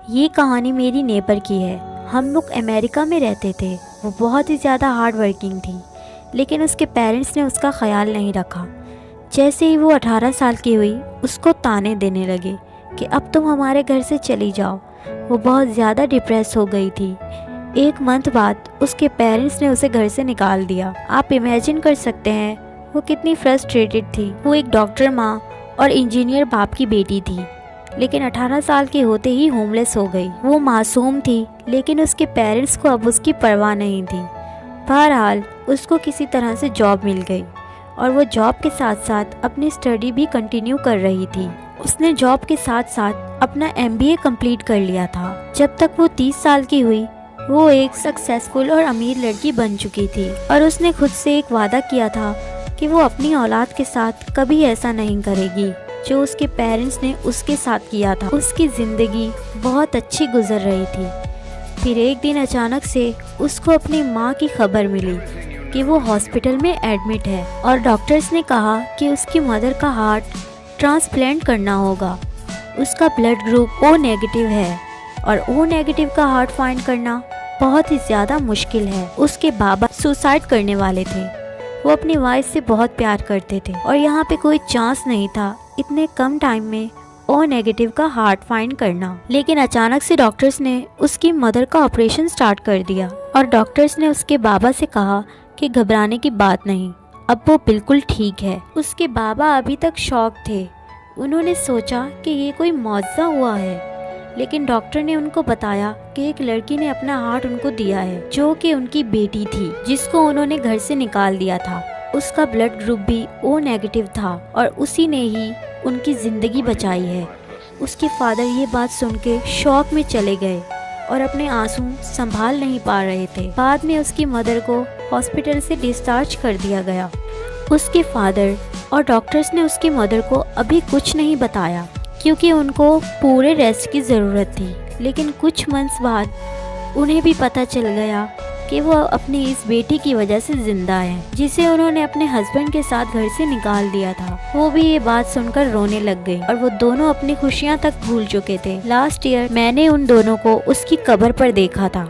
ये कहानी मेरी नेबर की है। हम लोग अमेरिका में रहते थे। वो बहुत ही ज़्यादा हार्ड वर्किंग थी, लेकिन उसके पेरेंट्स ने उसका ख्याल नहीं रखा। जैसे ही वो 18 साल की हुई, उसको ताने देने लगे कि अब तुम हमारे घर से चली जाओ। वो बहुत ज़्यादा डिप्रेस हो गई थी। एक मंथ बाद उसके पेरेंट्स ने उसे घर से निकाल दिया। आप इमेजिन कर सकते हैं वो कितनी फ्रस्ट्रेटेड थी। वो एक डॉक्टर माँ और इंजीनियर बाप की बेटी थी, लेकिन 18 साल के होते ही होमलेस हो गई। वो मासूम थी, लेकिन उसके पेरेंट्स को अब उसकी परवाह नहीं थी। बहरहाल उसको किसी तरह से जॉब मिल गई और वो जॉब के साथ साथ अपनी स्टडी भी कंटिन्यू कर रही थी। उसने जॉब के साथ साथ अपना MBA कंप्लीट कर लिया था। जब तक वो 30 साल की हुई, वो एक सक्सेसफुल और अमीर लड़की बन चुकी थी और उसने खुद से एक वादा किया था कि वो अपनी औलाद के साथ कभी ऐसा नहीं करेगी जो उसके पेरेंट्स ने उसके साथ किया था। उसकी ज़िंदगी बहुत अच्छी गुजर रही थी। फिर एक दिन अचानक से उसको अपनी माँ की खबर मिली कि वो हॉस्पिटल में एडमिट है और डॉक्टर्स ने कहा कि उसकी मदर का हार्ट ट्रांसप्लांट करना होगा। उसका ब्लड ग्रुप O नेगेटिव है और O नेगेटिव का हार्ट फाइंड करना बहुत ही ज़्यादा मुश्किल है। उसके बाबा सुसाइड करने वाले थे। वो अपनी वाइफ से बहुत प्यार करते थे और यहाँ पे कोई चांस नहीं था इतने कम टाइम में O नेगेटिव का हार्ट फाइंड करना। लेकिन अचानक से डॉक्टर्स ने उसकी मदर का ऑपरेशन स्टार्ट कर दिया और डॉक्टर्स ने उसके बाबा से कहा कि घबराने की बात नहीं, अब वो बिल्कुल ठीक है। उसके बाबा अभी तक शॉक थे। उन्होंने सोचा कि ये कोई मौजज़ा हुआ है, लेकिन डॉक्टर ने उनको बताया कि एक लड़की ने अपना हार्ट उनको दिया है, जो कि उनकी बेटी थी, जिसको उन्होंने घर से निकाल दिया था। उसका ब्लड ग्रुप भी O नेगेटिव था और उसी ने ही उनकी ज़िंदगी बचाई है। उसके फादर ये बात सुन के शॉक में चले गए और अपने आंसू संभाल नहीं पा रहे थे। बाद में उसकी मदर को हॉस्पिटल से डिस्चार्ज कर दिया गया। उसके फादर और डॉक्टर्स ने उसकी मदर को अभी कुछ नहीं बताया, क्योंकि उनको पूरे रेस्ट की ज़रूरत थी। लेकिन कुछ मंथ्स बाद उन्हें भी पता चल गया कि वो अपनी इस बेटी की वजह से जिंदा है, जिसे उन्होंने अपने हस्बैंड के साथ घर से निकाल दिया था। वो भी ये बात सुनकर रोने लग गई और वो दोनों अपनी खुशियाँ तक भूल चुके थे। लास्ट ईयर मैंने उन दोनों को उसकी कब्र पर देखा था।